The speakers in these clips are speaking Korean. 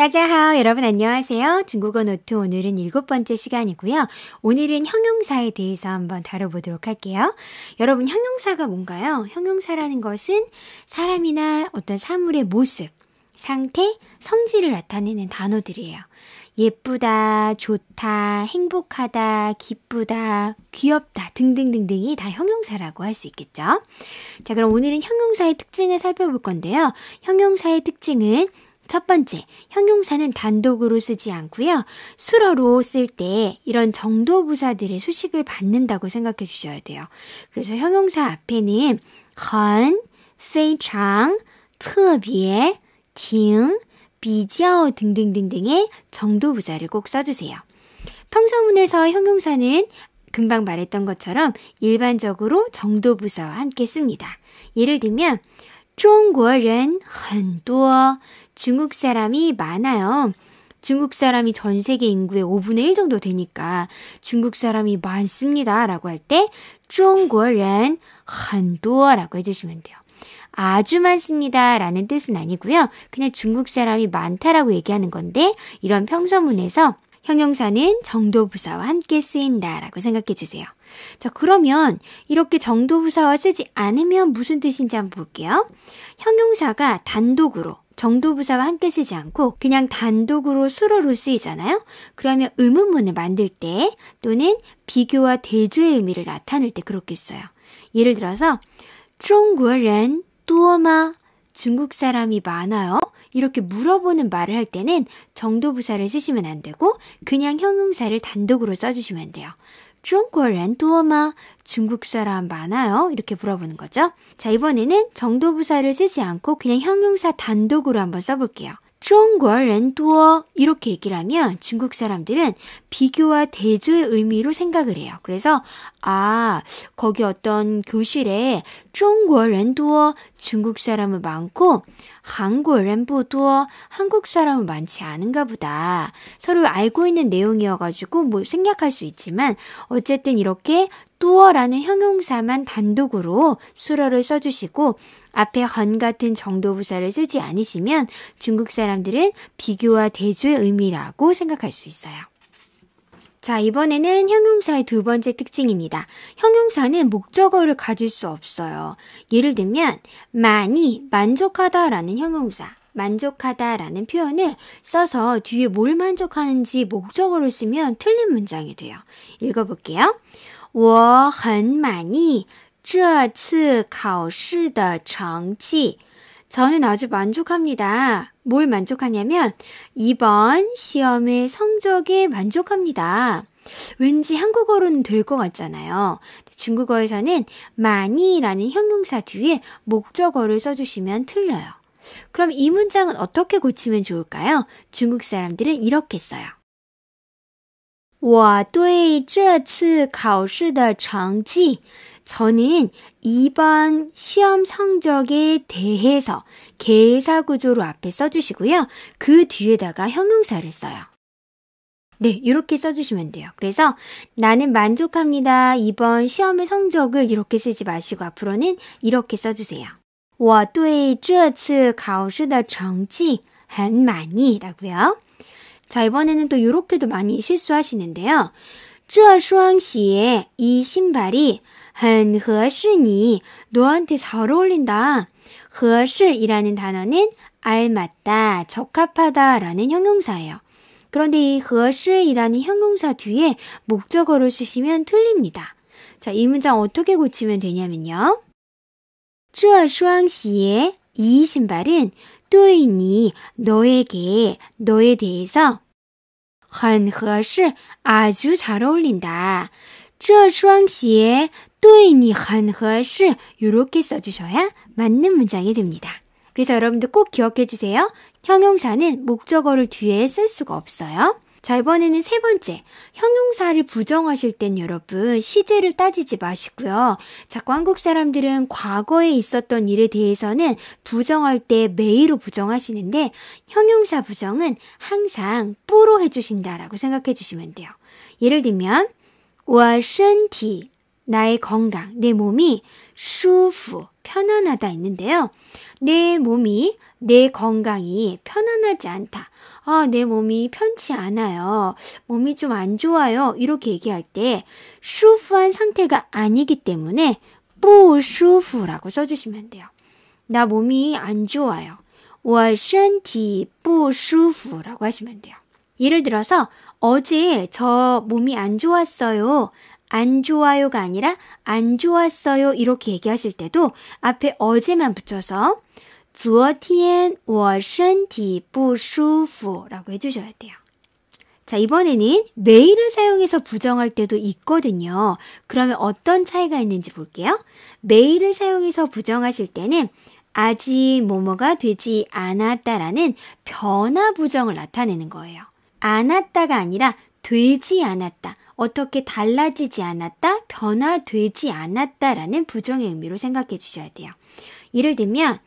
따자하오, 여러분 안녕하세요. 중국어 노트 오늘은 7번째 시간이고요. 오늘은 형용사에 대해서 한번 다뤄보도록 할게요. 여러분 형용사가 뭔가요? 형용사라는 것은 사람이나 어떤 사물의 모습, 상태, 성질을 나타내는 단어들이에요. 예쁘다, 좋다, 행복하다, 기쁘다, 귀엽다 등등등등이 다 형용사라고 할 수 있겠죠. 자, 그럼 오늘은 형용사의 특징을 살펴볼 건데요. 형용사의 특징은 첫 번째, 형용사는 단독으로 쓰지 않고요. 수러로 쓸 때 이런 정도부사들의 수식을 받는다고 생각해 주셔야 돼요. 그래서 형용사 앞에는 很, 非常, 特别, 挺, 比较 등등등등의 정도부사를 꼭 써주세요. 평서문에서 형용사는 금방 말했던 것처럼 일반적으로 정도부사와 함께 씁니다. 예를 들면 中国人很多, 중국 사람이 많아요. 중국 사람이 전 세계 인구의 5분의 1 정도 되니까 중국 사람이 많습니다 라고 할 때 中国人很多라고 해주시면 돼요. 아주 많습니다 라는 뜻은 아니고요. 그냥 중국 사람이 많다라고 얘기하는 건데 이런 평서문에서 형용사는 정도부사와 함께 쓰인다라고 생각해 주세요. 자, 그러면 이렇게 정도부사와 쓰지 않으면 무슨 뜻인지 한번 볼게요. 형용사가 단독으로 정도부사와 함께 쓰지 않고 그냥 단독으로 수로로 쓰이잖아요. 그러면 의문문을 만들 때 또는 비교와 대조의 의미를 나타낼 때 그렇게 써요. 예를 들어서 中国人多吗? 중국 사람이 많아요. 이렇게 물어보는 말을 할 때는 정도부사를 쓰시면 안 되고 그냥 형용사를 단독으로 써주시면 돼요. 中国人多吗? 중국 사람 많아요. 이렇게 물어보는 거죠. 자, 이번에는 정도부사를 쓰지 않고 그냥 형용사 단독으로 한번 써볼게요. 中国人多 이렇게 얘기를 하면 중국 사람들은 비교와 대조의 의미로 생각을 해요. 그래서 거기 어떤 교실에 中国人多 중국 사람은 많고 韩国人不多 한국 사람은 많지 않은가 보다. 서로 알고 있는 내용이어가지고 뭐 생략할 수 있지만 어쨌든 이렇게 또어라는 형용사만 단독으로 수러를 써주시고 앞에 헌 같은 정도부사를 쓰지 않으시면 중국 사람들은 비교와 대조의 의미라고 생각할 수 있어요. 자, 이번에는 형용사의 두 번째 특징입니다. 형용사는 목적어를 가질 수 없어요. 예를 들면 많이 만족하다라는 형용사, 만족하다라는 표현을 써서 뒤에 뭘 만족하는지 목적어를 쓰면 틀린 문장이 돼요. 읽어볼게요. 我很满意这次考试的成绩. 저는 아주 만족합니다. 뭘 만족하냐면 이번 시험의 성적에 만족합니다. 왠지 한국어로는 될 것 같잖아요. 중국어에서는 많이라는 형용사 뒤에 목적어를 써주시면 틀려요. 그럼 이 문장은 어떻게 고치면 좋을까요? 중국 사람들은 이렇게 써요. 我对这次考试的成绩 저는 이번 시험 성적에 대해서 개사구조로 앞에 써주시고요. 그 뒤에다가 형용사를 써요. 네, 이렇게 써주시면 돼요. 그래서 나는 만족합니다. 이번 시험의 성적을 이렇게 쓰지 마시고 앞으로는 이렇게 써주세요. 我对这次考试的成绩很满意 라고요. 자, 이번에는 또 이렇게도 많이 실수하시는데요. 这双鞋, 이 신발이 很合适你, 너한테 잘 어울린다. 合适이라는 단어는 알맞다, 적합하다 라는 형용사예요. 그런데 이 合适이라는 형용사 뒤에 목적어를 쓰시면 틀립니다. 자, 이 문장 어떻게 고치면 되냐면요. 这双鞋, 이 신발은 对你, 너에게, 너에 대해서 很合适, 아주 잘 어울린다. 这双鞋对你很合适 이렇게 써주셔야 맞는 문장이 됩니다. 그래서 여러분들 꼭 기억해 주세요. 형용사는 목적어를 뒤에 쓸 수가 없어요. 자, 이번에는 세 번째. 형용사를 부정하실 땐 여러분 시제를 따지지 마시고요. 자꾸 한국 사람들은 과거에 있었던 일에 대해서는 부정할 때 매의로 부정하시는데 형용사 부정은 항상 뿌로 해주신다라고 생각해 주시면 돼요. 예를 들면 我身体 나의 건강, 내 몸이 舒服, 편안하다 있는데요. 내 몸이, 내 건강이 편안하지 않다. 내 몸이 편치 않아요. 몸이 좀 안 좋아요. 이렇게 얘기할 때 슈프한 상태가 아니기 때문에 不舒服라고 써주시면 돼요. 나 몸이 안 좋아요. 我身体不舒服라고 하시면 돼요. 예를 들어서 어제 저 몸이 안 좋았어요. 안 좋아요가 아니라 안 좋았어요. 이렇게 얘기하실 때도 앞에 어제만 붙여서 昨天我身体不舒服라고 해주셔야 돼요. 자, 이번에는 매일을 사용해서 부정할 때도 있거든요. 그러면 어떤 차이가 있는지 볼게요. 매일을 사용해서 부정하실 때는 아직 뭐뭐가 되지 않았다라는 변화 부정을 나타내는 거예요. 않았다가 아니라 되지 않았다. 어떻게 달라지지 않았다, 변화되지 않았다라는 부정의 의미로 생각해 주셔야 돼요. 예를 들면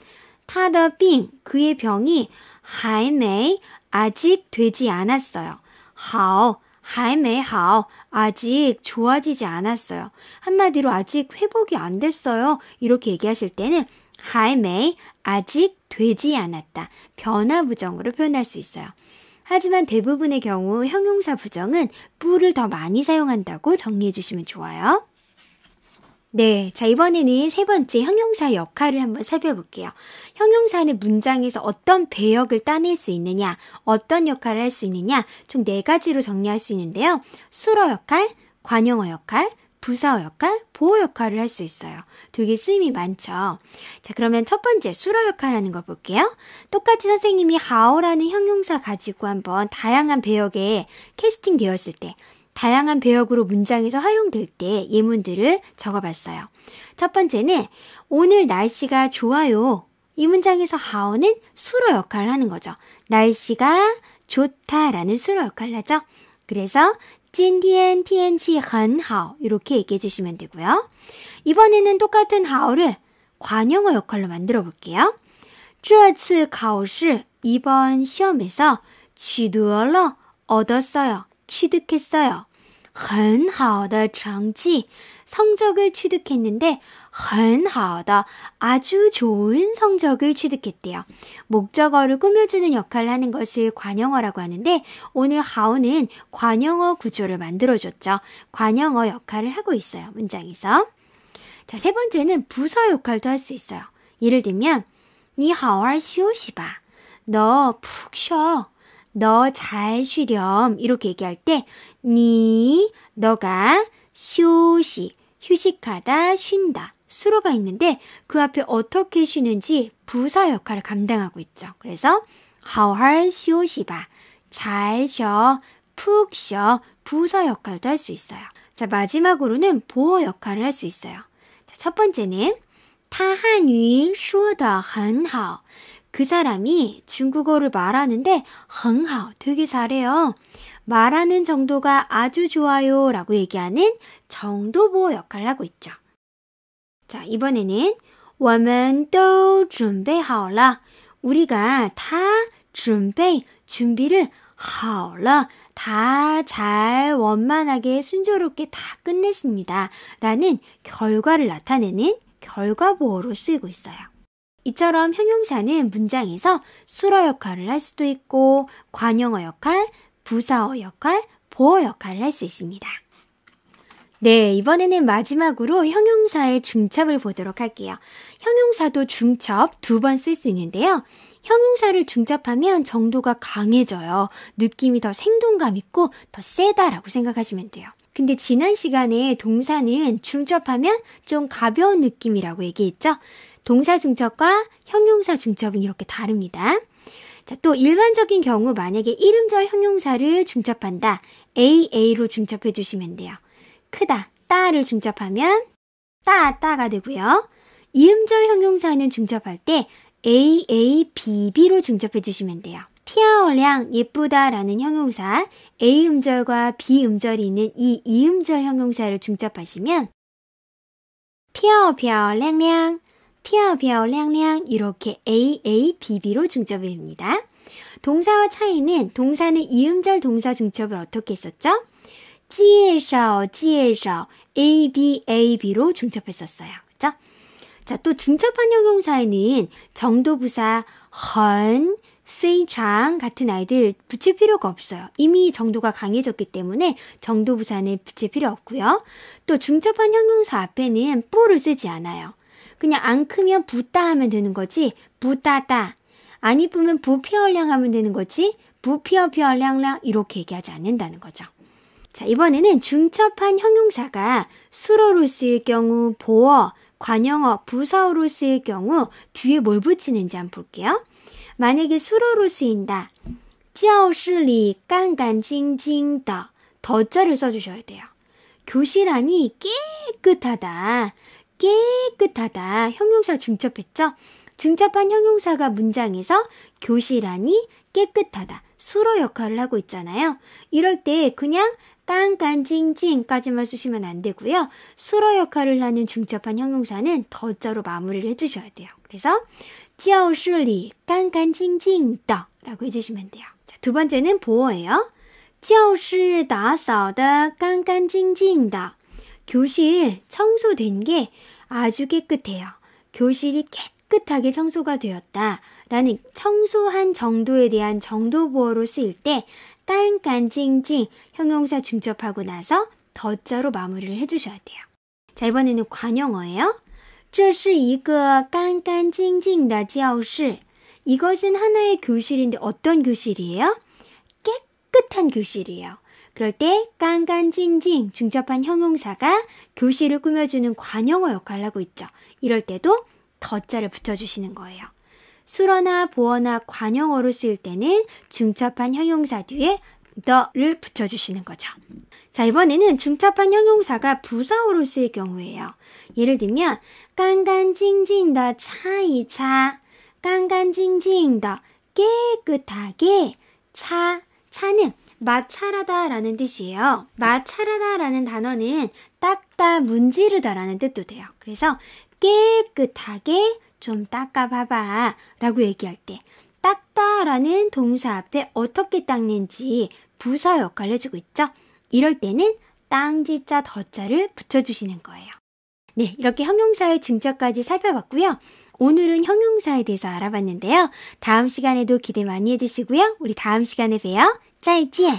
他的病, 그의 병이 还没, 아직 되지 않았어요. 好, 还没好, 아직 좋아지지 않았어요. 한마디로 아직 회복이 안 됐어요. 이렇게 얘기하실 때는 还没, 아직 되지 않았다. 변화 부정으로 표현할 수 있어요. 하지만 대부분의 경우 형용사 부정은 뿌를 더 많이 사용한다고 정리해 주시면 좋아요. 네, 자 이번에는 세 번째 형용사 역할을 한번 살펴볼게요. 형용사는 문장에서 어떤 배역을 따낼 수 있느냐, 어떤 역할을 할 수 있느냐 총 4가지로 정리할 수 있는데요. 수로 역할, 관용어 역할, 부사어 역할, 보호 역할을 할 수 있어요. 되게 쓰임이 많죠. 자, 그러면 첫 번째 수로 역할하는 걸 볼게요. 똑같이 선생님이 하오라는 형용사 가지고 한번 다양한 배역에 캐스팅 되었을 때 다양한 배역으로 문장에서 활용될 때 예문들을 적어봤어요. 첫 번째는 오늘 날씨가 좋아요. 이 문장에서 하오는 수로 역할을 하는 거죠. 날씨가 좋다라는 수로 역할을 하죠. 그래서 今天天气很好 이렇게 얘기해 주시면 되고요. 이번에는 똑같은 하오를 관용어 역할로 만들어 볼게요. 这次考试 이번 시험에서 取得了 얻었어요. 취득했어요. 很好的成绩 성적을 취득했는데 很好的 아주 좋은 성적을 취득했대요. 목적어를 꾸며주는 역할을 하는 것을 관용어라고 하는데 오늘 하오는 관용어 구조를 만들어줬죠. 관용어 역할을 하고 있어요. 문장에서. 자, 세 번째는 부사 역할도 할 수 있어요. 예를 들면 你好好休息吧. 너 푹 쉬어. 너 잘 쉬렴. 이렇게 얘기할 때 너가 休息, 휴식하다, 쉰다. 수로가 있는데 그 앞에 어떻게 쉬는지 부사 역할을 감당하고 있죠. 그래서 好好休息吧. 잘 쉬어, 푹 쉬어. 부사 역할도 할 수 있어요. 자, 마지막으로는 보호 역할을 할 수 있어요. 자, 첫 번째는 他汉语说得很好. 그 사람이 중국어를 말하는데 很好, 되게 잘해요. 말하는 정도가 아주 좋아요 라고 얘기하는 정도 보호 역할을 하고 있죠. 자, 이번에는 我们都准备好了. 우리가 다 준비를 好了. 다 잘 원만하게 순조롭게 다 끝냈습니다. 라는 결과를 나타내는 결과 보호로 쓰이고 있어요. 이처럼 형용사는 문장에서 수로 역할을 할 수도 있고 관용어 역할, 부사어 역할, 보호 역할을 할 수 있습니다. 네, 이번에는 마지막으로 형용사의 중첩을 보도록 할게요. 형용사도 중첩 2번 쓸 수 있는데요. 형용사를 중첩하면 정도가 강해져요. 느낌이 더 생동감 있고 더 세다라고 생각하시면 돼요. 근데 지난 시간에 동사는 중첩하면 좀 가벼운 느낌이라고 얘기했죠. 동사 중첩과 형용사 중첩은 이렇게 다릅니다. 자, 또 일반적인 경우 만약에 이름절 형용사를 중첩한다. AA로 중첩해 주시면 돼요. 크다, 따를 중첩하면 따가 되고요. 이음절 형용사는 중첩할 때 AABB로 중첩해 주시면 돼요. 漂亮, 예쁘다라는 형용사 A음절과 B음절이 있는 이 이음절 형용사를 중첩하시면 漂漂亮亮, 漂漂亮亮 이렇게 AABB로 중첩이 됩니다. 동사와 차이는 동사는 이음절 동사 중첩을 어떻게 했었죠? 介绍, ABAB로 중첩했었어요. 그렇죠? 자, 또 중첩한 형용사에는 정도부사 很,非常 같은 아이들 붙일 필요가 없어요. 이미 정도가 강해졌기 때문에 정도 부사는 붙일 필요 없고요. 또 중첩한 형용사 앞에는 뿌를 쓰지 않아요. 그냥 안 크면 부따 하면 되는 거지 부따따. 안 이쁘면 부피얼량 하면 되는 거지 부피어피얼량랑 이렇게 얘기하지 않는다는 거죠. 자, 이번에는 중첩한 형용사가 수로로 쓰일 경우 보어, 관형어, 부사어로 쓰일 경우 뒤에 뭘 붙이는지 한번 볼게요. 만약에 수로로 쓰인다. 教室里干干净净的 더자를 써주셔야 돼요. 교실 안이 깨끗하다. 깨끗하다. 형용사 중첩했죠? 중첩한 형용사가 문장에서 교실 안이 깨끗하다. 수로 역할을 하고 있잖아요. 이럴 때 그냥 깐깐징징까지만 쓰시면 안 되고요. 수로 역할을 하는 중첩한 형용사는 더자로 마무리를 해주셔야 돼요. 그래서 教室里干干净净的 라고 해주시면 돼요. 자, 두 번째는 보어예요. 教室打扫的干干净净的 교실 청소된 게 아주 깨끗해요. 교실이 깨끗하게 청소가 되었다. 라는 청소한 정도에 대한 정도 보어로 쓰일 때 깐깐징징 형용사 중첩하고 나서 더자로 마무리를 해주셔야 돼요. 자, 이번에는 관형어예요. 这是一个干干净净的教室. 이것은 하나의 교실인데 어떤 교실이에요? 깨끗한 교실이에요. 그럴 때 깐깐징징 중첩한 형용사가 교실을 꾸며주는 관형어 역할을 하고 있죠. 이럴 때도 더자를 붙여주시는 거예요. 수로나 보어나 관형어로 쓰일 때는 중첩한 형용사 뒤에 the를 붙여주시는 거죠. 자, 이번에는 중첩한 형용사가 부사어로 쓰일 경우예요. 예를 들면 깐깐징징的 차이차, 깐깐징징的 깨끗하게, 차는 마찰하다 라는 뜻이에요. 마찰하다 라는 단어는 닦다, 문지르다 라는 뜻도 돼요. 그래서 깨끗하게 좀 닦아봐봐 라고 얘기할 때 닦다 라는 동사 앞에 어떻게 닦는지 부사 역할을 해주고 있죠. 이럴 때는 땅지자 더자를 붙여주시는 거예요. 네, 이렇게 형용사의 중첩까지 살펴봤고요. 오늘은 형용사에 대해서 알아봤는데요. 다음 시간에도 기대 많이 해주시고요. 우리 다음 시간에 봬요. 再见!